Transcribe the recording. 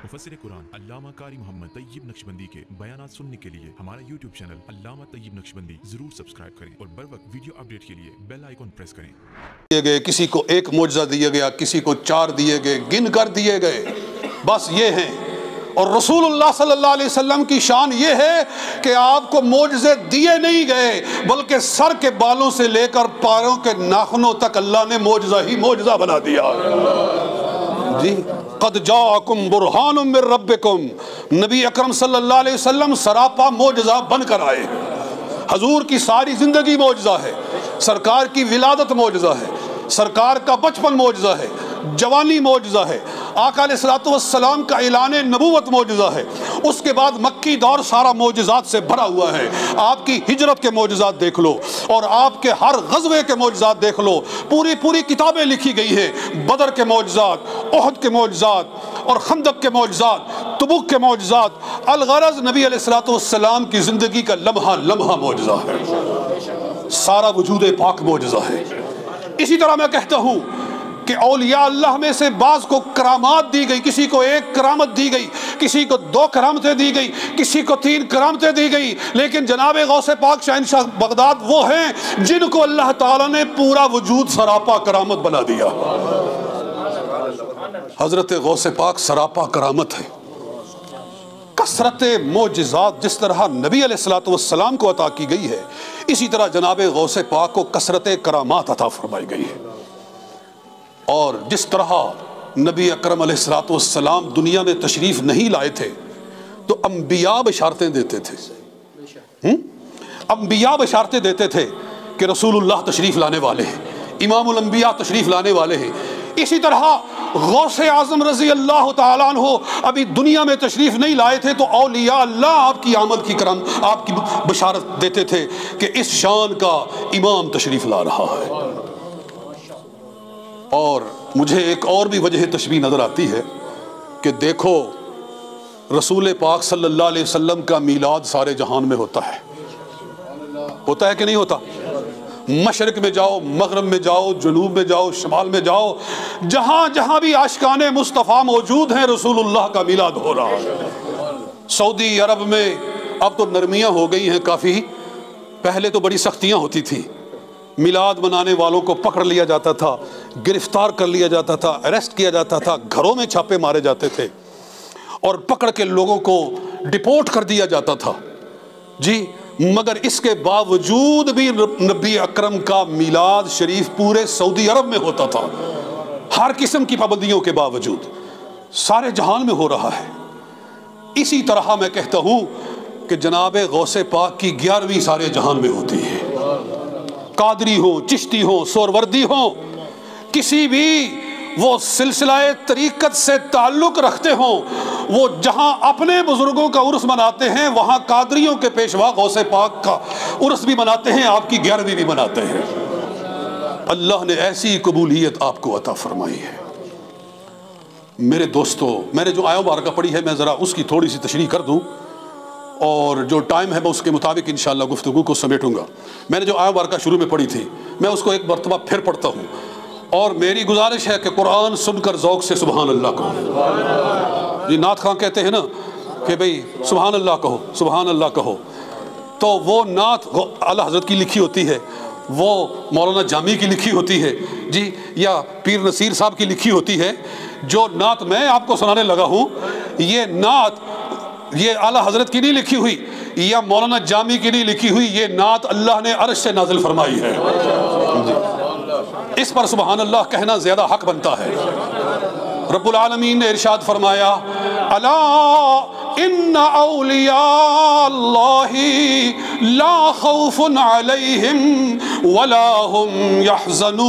मुफस्सिर कुरान अल्लामा कारी मोहम्मद तैयब नक्शबंदी के बयानात सुनने के लिए हमारा यूट्यूब चैनल अल्लामा तैयब नक्शबंदी जरूर सब्सक्राइब करें और बर वक्त वीडियो अपडेट के लिए बेल आइकॉन प्रेस करें। दिए गए, किसी को एक मुआजिज़ा दिया गया, किसी को 4 दिए गए, गिन कर दिए गए, बस ये हैं। और रसूलुल्लाह सल्लल्लाहु अलैहि वसल्लम की शान ये है कि आपको मुआजिज़े दिए नहीं गए, बल्कि सर के बालों से लेकर पैरों के नाखूनों तक अल्लाह ने मुआजिज़ा ही मुआजिज़ा बना दिया जी। क़द जाअकुम बुरहानुम मिर रब्बिकुम, नबी अकरम सल्लल्लाहु अलैहि वसल्लम सरापा मुआजिज़ा बनकर आए। हजूर की सारी ज़िंदगी मुआजिज़ा है, सरकार की विलादत मुआजिज़ा है, सरकार का बचपन मुआजिज़ा है, जवानी मुआजिज़ा है, आका अलैहिस्सलातु वस्सलाम का ऐलान नबूवत मुआजिज़ा है। उसके बाद मक्की दौर सारा मुआजिज़ात से भरा हुआ है। आपकी हिजरत के मुआजिज़ात देख लो और आपके हर गज़वे के मुआजिज़ात देख लो, पूरी किताबें लिखी गई हैं। बदर के मुआजिज़ात, उहद के मुआजिज़ात और खंदक के मुआजिज़ात, तबूक के मुआजिज़ात। अलगरज़ नबी अलैहिस्सलातु वस्सलाम की ज़िंदगी का लम्हा लम्हा मुआजिज़ा है, सारा वजूद पाक मुआजिज़ा है। इसी तरह मैं कहता हूँ कि औलिया अल्लाह में से बाज़ को करामात दी गई, किसी को 1 करामत दी गई, किसी को 2 करामतें दी गई, किसी को 3 करामतें दी गई, लेकिन जनाब गौसे पाक शहंशाह बगदाद वो हैं जिनको अल्लाह ताला ने पूरा वजूद सरापा करामत बना दिया। हजरत गौसे पाक सरापा करामत है। कसरत मोजिज़ात जिस तरह नबी अलैहिस्सलातु वस्सलाम को अता की गई है, इसी तरह जनाब गौसे पाक को कसरत करामात अता फरमाई गई है। और जिस तरह नबी अकरम अलैहिस्सलातु वस्सलाम दुनिया में तशरीफ़ नहीं लाए थे तो अंबिया बशारतें देते थे, अंबिया बशारतें देते थे कि रसूलुल्लाह तशरीफ़ लाने वाले हैं, इमामुल अंबिया तशरीफ़ लाने वाले हैं। इसी तरह गौसे आज़म रज़ी अल्लाह ताला अन्हु अभी दुनिया में तशरीफ़ नहीं लाए थे तो औलिया अल्लाह आपकी आमद की करम आपकी बशारत देते थे कि इस शान का इमाम तशरीफ़ ला रहा है। और मुझे एक और भी वजह तशबीह नज़र आती है कि देखो रसूल पाक सल्लल्लाहु अलैहि वसल्लम का मीलाद सारे जहान में होता है कि नहीं होता? मशरक़ में जाओ, मग़रिब में जाओ, जनूब में जाओ, शमाल में जाओ, जहाँ जहाँ भी आशिकाने मुस्तफ़ा मौजूद हैं रसूलुल्लाह का मीलाद हो रहा है। सऊदी अरब में अब तो नरमियाँ हो गई हैं काफ़ी, पहले तो बड़ी सख्तियाँ होती थी। मिलाद मनाने वालों को पकड़ लिया जाता था, गिरफ्तार कर लिया जाता था, अरेस्ट किया जाता था, घरों में छापे मारे जाते थे और पकड़ के लोगों को डिपोर्ट कर दिया जाता था जी। मगर इसके बावजूद भी नबी अकरम का मिलाद शरीफ पूरे सऊदी अरब में होता था, हर किस्म की पाबंदियों के बावजूद सारे जहान में हो रहा है। इसी तरह मैं कहता हूँ कि जनाब गौसे पाक की 11वीं सारे जहान में होती है। कादरी हो, चिश्ती हो, सोरवर्दी हो, किसी भी वो सिलसिलाए तरीक़त से ताल्लुक़ रखते हो, वो जहाँ अपने बुज़ुर्गों का उर्स मनाते हैं वहाँ कादरियों के पेशवा गौसे पाक का उर्स भी मनाते हैं, आपकी 11वीं भी मनाते हैं। अल्लाह ने ऐसी कबूलियत आपको अता फरमाई है। मेरे दोस्तों, मैंने जो आया मुबारका पढ़ी है मैं ज़रा उसकी थोड़ी सी तशरीह कर दूँ और जो टाइम है मैं उसके मुताबिक इंशाअल्लाह गुफ्तगू को समेटूंगा। मैंने जो आया मुबारका शुरू में पढ़ी थी मैं उसको एक मरतबा फिर पढ़ता हूँ और मेरी गुजारिश है कि कुरान सुनकर ज़ौक़ से सुबहान अल्लाह कहो जी। नात खां कहते हैं ना कि भाई सुबहान अल्लाह कहो, सुबहान अल्लाह कहो, तो वो नात आला हज़रत की लिखी होती है, वो मौलाना जामी की लिखी होती है जी, या पीर नसीर साहब की लिखी होती है। जो नात मैं आपको सुनाने लगा हूँ ये नात ये आला हज़रत की नहीं लिखी हुई या मौलाना जामी की नहीं लिखी हुई, ये नात अल्लाह ने अर्श से नाज़िल फरमाई है। इस पर सुबहान अल्लाह कहना ज़्यादा हक बनता है। रब्बुल आलमीन ने इरशाद फरमाया, अला इन्ना औलिया अल्लाही ला खौफुन अलैहिम वला हुम यहज़नून।